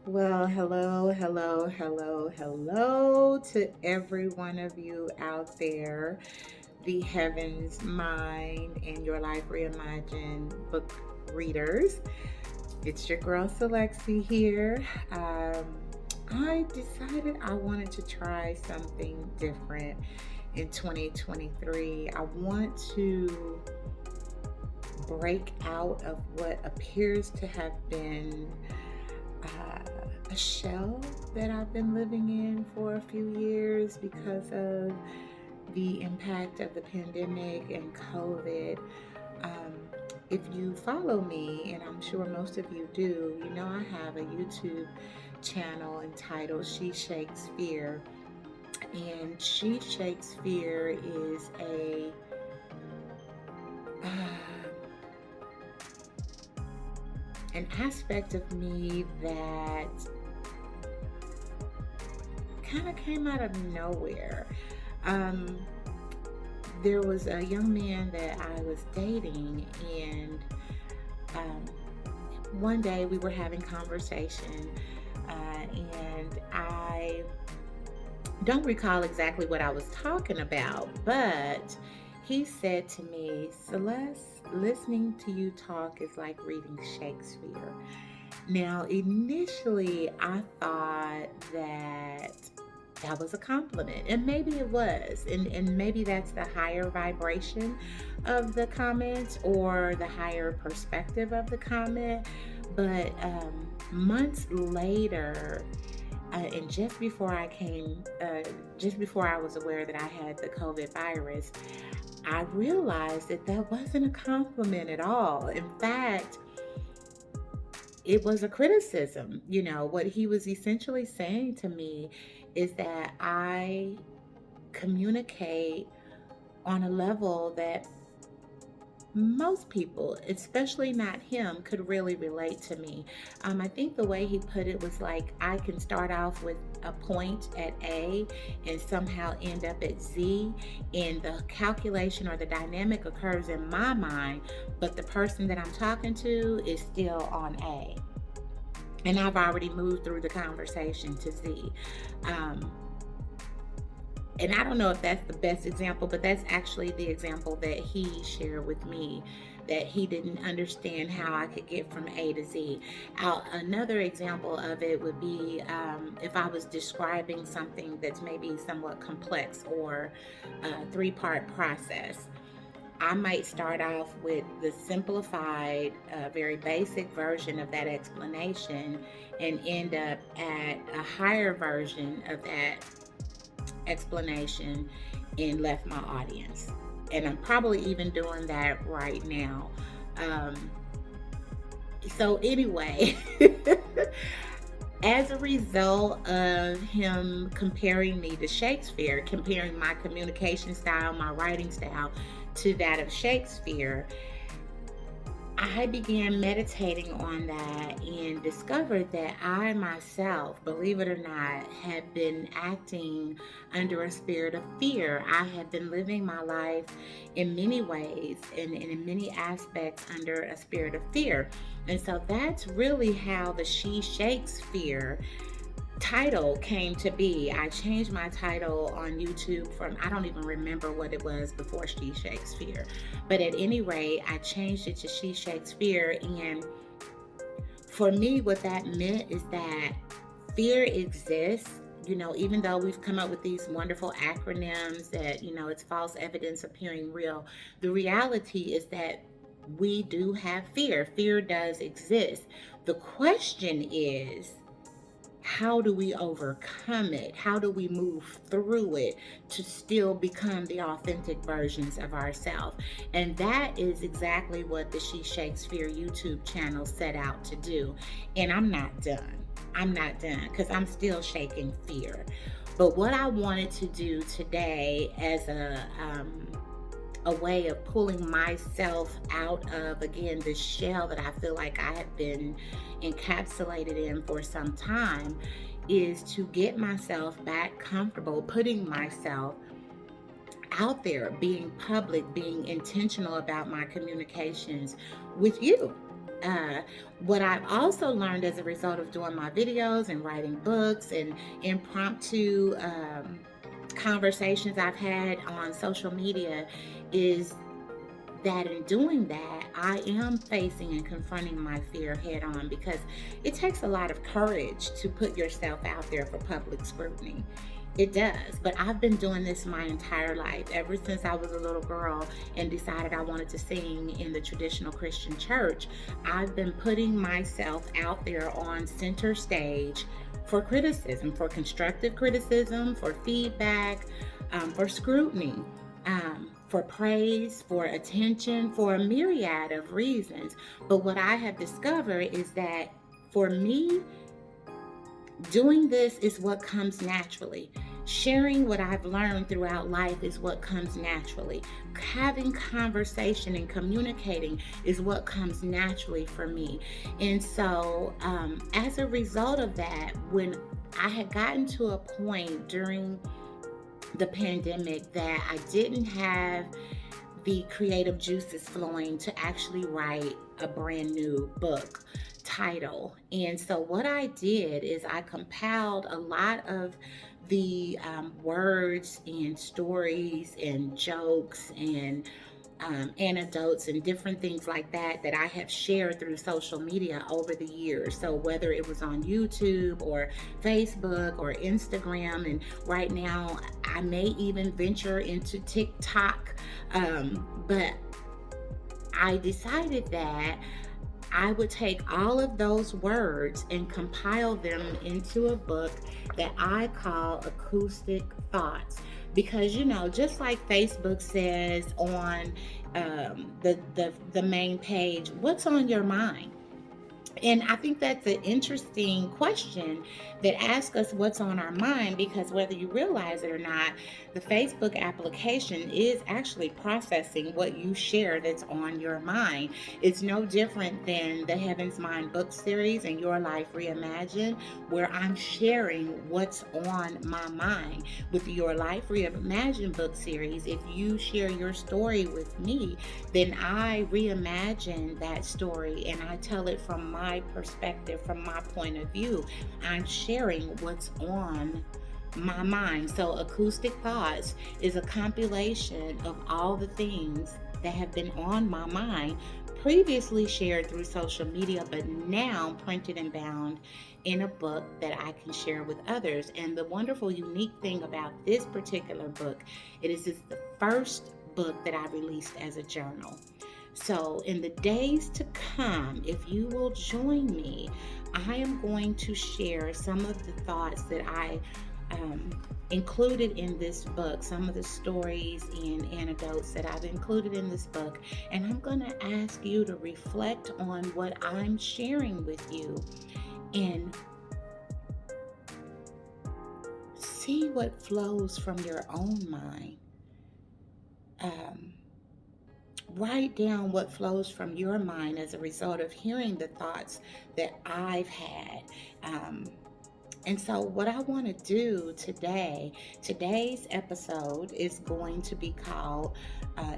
Well, hello to every one of you out there, the Heavens, Mind, and Your Life Reimagined book readers. It's your girl Selexi here. Um, I decided I wanted to try something different in 2023. I want to break out of what appears to have been uh, a shell that I've been living in for a few years because of the impact of the pandemic and COVID. Um, if you follow me, and I'm sure most of you do, you know I have a YouTube channel entitled She Shakespeare. And She Shakespeare is an aspect of me that kind of came out of nowhere. Um, there was a young man that I was dating, and um, one day we were having conversation, and I don't recall exactly what I was talking about, but he said to me, Celeste, listening to you talk is like reading Shakespeare. Now, initially, I thought that was a compliment, and maybe it was, and maybe that's the higher vibration of the comment or the higher perspective of the comment. But months later, and just before I was aware that I had the COVID virus, I realized that that wasn't a compliment at all. In fact, it was a criticism. You know, what he was essentially saying to me is that I communicate on a level that most people, especially not him, could really relate to me. I think the way he put it was like I can start off with a point at A and somehow end up at Z, and the calculation or the dynamic occurs in my mind, but the person that I'm talking to is still on A. And I've already moved through the conversation to Z. Um, and I don't know if that's the best example, but that's actually the example that he shared with me, that he didn't understand how I could get from A to Z. Another example of it would be if I was describing something that's maybe somewhat complex or a three-part process. I might start off with the simplified, very basic version of that explanation and end up at a higher version of that explanation and left my audience. And I'm probably even doing that right now. Um, so, anyway, as a result of him comparing me to Shakespeare, comparing my communication style, my writing style to that of Shakespeare, I began meditating on that and discovered that I myself, believe it or not, had been acting under a spirit of fear. I had been living my life in many ways and in many aspects under a spirit of fear. And so that's really how the She Shakespeare title came to be. I changed my title on YouTube from, I don't even remember what it was before She Shakespeare. But at any rate, I changed it to She Shakespeare. And for me, what that meant is that fear exists. You know, even though we've come up with these wonderful acronyms that, you know, it's false evidence appearing real, the reality is that we do have fear. Fear does exist. The question is, how do we overcome it? How do we move through it to still become the authentic versions of ourselves? And that is exactly what the She Shakespeare YouTube channel set out to do. And I'm not done. I'm not done because I'm still shaking fear. But what I wanted to do today as a way of pulling myself out of, again, the shell that I feel like I have been encapsulated in for some time, is to get myself back comfortable putting myself out there, being public, being intentional about my communications with you. Uh, what I've also learned as a result of doing my videos and writing books and impromptu conversations I've had on social media is that in doing that, I am facing and confronting my fear head on, because it takes a lot of courage to put yourself out there for public scrutiny. It does. But I've been doing this my entire life, ever since I was a little girl and decided I wanted to sing in the traditional Christian church. I've been putting myself out there on center stage for criticism, for constructive criticism, for feedback, for scrutiny, for praise, for attention, for a myriad of reasons. But what I have discovered is that for me, doing this is what comes naturally. Sharing what I've learned throughout life is what comes naturally. Having conversation and communicating is what comes naturally for me. And so, as a result of that, when I had gotten to a point during the pandemic that I didn't have the creative juices flowing to actually write a brand new book title. And so, what I did is I compiled a lot of the words and stories and jokes and anecdotes and different things like that that I have shared through social media over the years. So whether it was on YouTube or Facebook or Instagram, and right now I may even venture into TikTok. But I decided that I would take all of those words and compile them into a book that I call Acoustic Thoughts. Because, just like Facebook says on the main page, what's on your mind? And I think that's an interesting question that asks us what's on our mind, because whether you realize it or not, the Facebook application is actually processing what you share that's on your mind. It's no different than the Heaven's Mind book series and Your Life Reimagined, where I'm sharing what's on my mind. With Your Life Reimagined book series, if you share your story with me, then I reimagine that story and I tell it from my perspective, from my point of view. I'm sharing what's on my mind. So, Acoustic Thoughts is a compilation of all the things that have been on my mind, previously shared through social media, but now printed and bound in a book that I can share with others. And the wonderful, unique thing about this particular book, it's the first book that I released as a journal. So, in the days to come, if you will join me, I am going to share some of the thoughts that I included in this book, some of the stories and anecdotes that I've included in this book. And I'm going to ask you to reflect on what I'm sharing with you and see what flows from your own mind. Write down what flows from your mind as a result of hearing the thoughts that I've had. And so, what I want to do today's episode is going to be called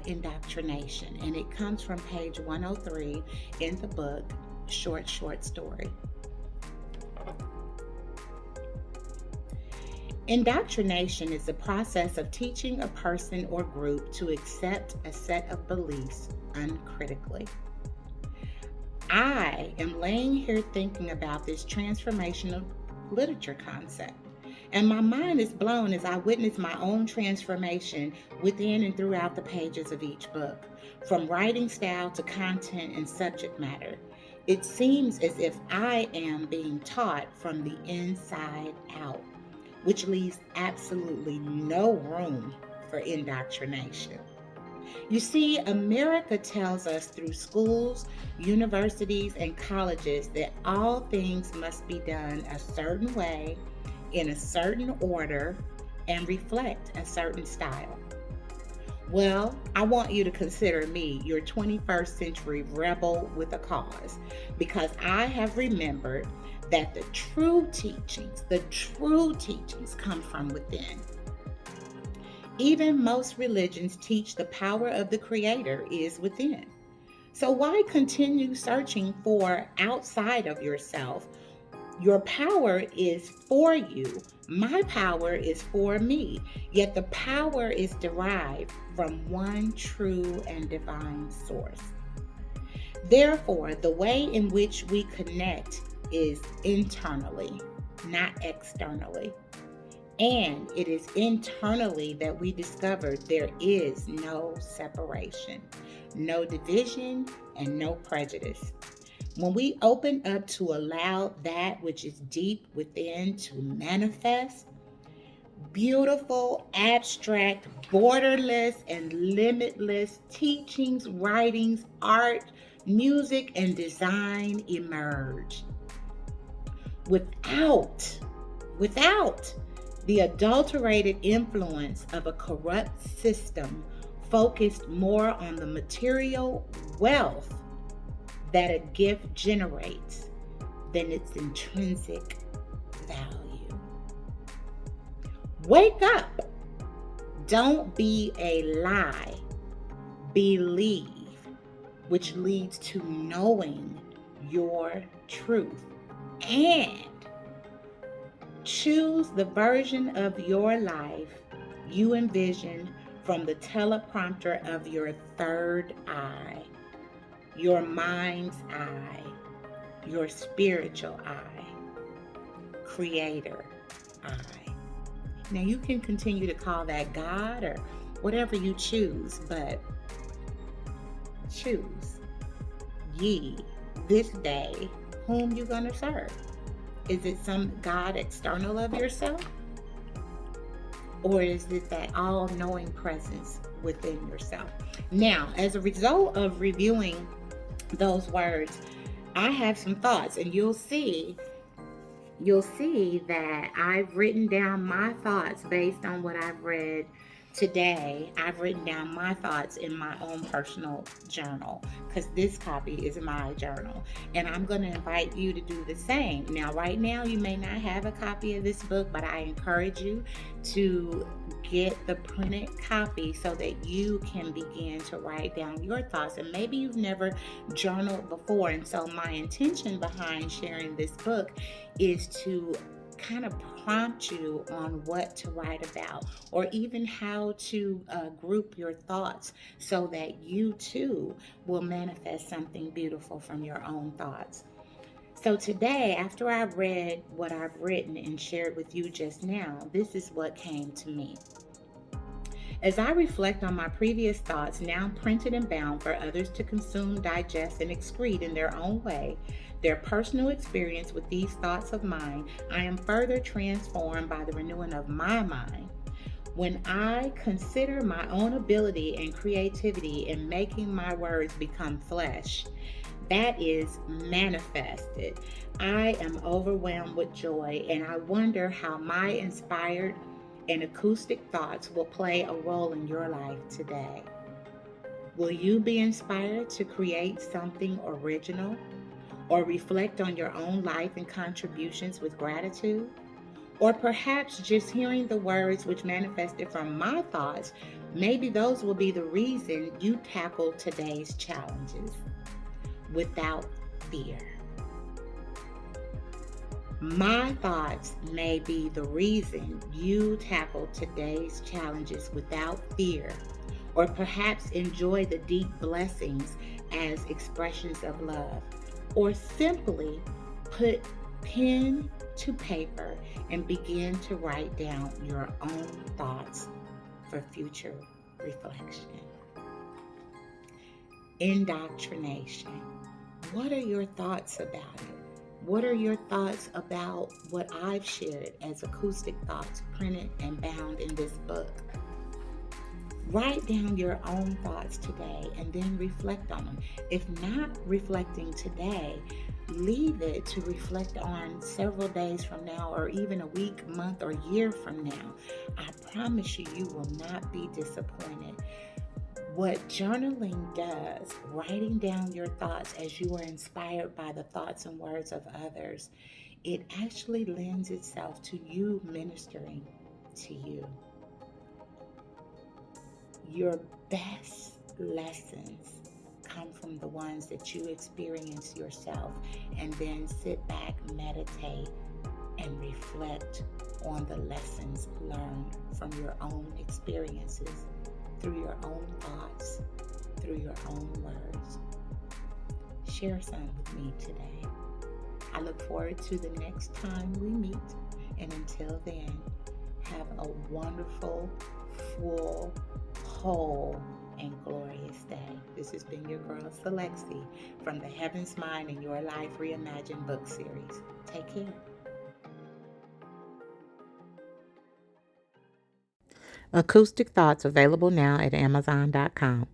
Indoctrination, and it comes from page 103 in the book, Short Story. Indoctrination is the process of teaching a person or group to accept a set of beliefs uncritically. I am laying here thinking about this transformational literature concept, and my mind is blown as I witness my own transformation within and throughout the pages of each book, from writing style to content and subject matter. It seems as if I am being taught from the inside out, which leaves absolutely no room for indoctrination. You see, America tells us through schools, universities, and colleges that all things must be done a certain way, in a certain order, and reflect a certain style. Well, I want you to consider me your 21st century rebel with a cause, because I have remembered that the true teachings come from within. Even most religions teach the power of the Creator is within. So why continue searching for outside of yourself? Your power is for you. My power is for me. Yet the power is derived from one true and divine source. Therefore, the way in which we connect is internally, not externally. And it is internally that we discover there is no separation, no division, and no prejudice. When we open up to allow that which is deep within to manifest, beautiful, abstract, borderless, and limitless teachings, writings, art, music, and design emerge without without the adulterated influence of a corrupt system focused more on the material wealth that a gift generates than its intrinsic value. Wake up. Don't be a lie. Believe, which leads to knowing your truth. And choose the version of your life you envision from the teleprompter of your third eye, your mind's eye, your spiritual eye, creator eye. Now you can continue to call that God or whatever you choose, but choose ye this day whom you're going to serve. Is it some God external of yourself? Or is it that all-knowing presence within yourself? Now, as a result of reviewing those words, I have some thoughts, and you'll see that I've written down my thoughts based on what I've read today. I've written down my thoughts in my own personal journal because this copy is my journal, and I'm going to invite you to do the same. Now, right now, you may not have a copy of this book, but I encourage you to get the printed copy so that you can begin to write down your thoughts. And maybe you've never journaled before, and so my intention behind sharing this book is to kind of prompt you on what to write about, or even how to group your thoughts so that you too will manifest something beautiful from your own thoughts. So today, after I read what I've written and shared with you just now, this is what came to me. As I reflect on my previous thoughts, now printed and bound for others to consume, digest, and excrete in their own way, their personal experience with these thoughts of mine, I am further transformed by the renewing of my mind. When I consider my own ability and creativity in making my words become flesh, that is manifested, I am overwhelmed with joy, and I wonder how my inspired and acoustic thoughts will play a role in your life today. Will you be inspired to create something original or reflect on your own life and contributions with gratitude? Or perhaps just hearing the words which manifested from my thoughts, maybe those will be the reason you tackle today's challenges without fear. My thoughts may be the reason you tackle today's challenges without fear, or perhaps enjoy the deep blessings as expressions of love, or simply put pen to paper and begin to write down your own thoughts for future reflection. Indoctrination. What are your thoughts about it? What are your thoughts about what I've shared as acoustic thoughts printed and bound in this book? Write down your own thoughts today and then reflect on them. If not reflecting today, leave it to reflect on several days from now, or even a week, month, or year from now. I promise you, you will not be disappointed. What journaling does, writing down your thoughts as you are inspired by the thoughts and words of others, it actually lends itself to you ministering to you. Your best lessons come from the ones that you experience yourself, and then sit back, meditate, and reflect on the lessons learned from your own experiences, through your own thoughts, through your own words. Share some with me today. I look forward to the next time we meet. And until then, have a wonderful, full, whole, and glorious day. This has been your girl, Celexi, from the Heaven's Mind in Your Life Reimagined book series. Take care. Acoustic Thoughts available now at Amazon.com.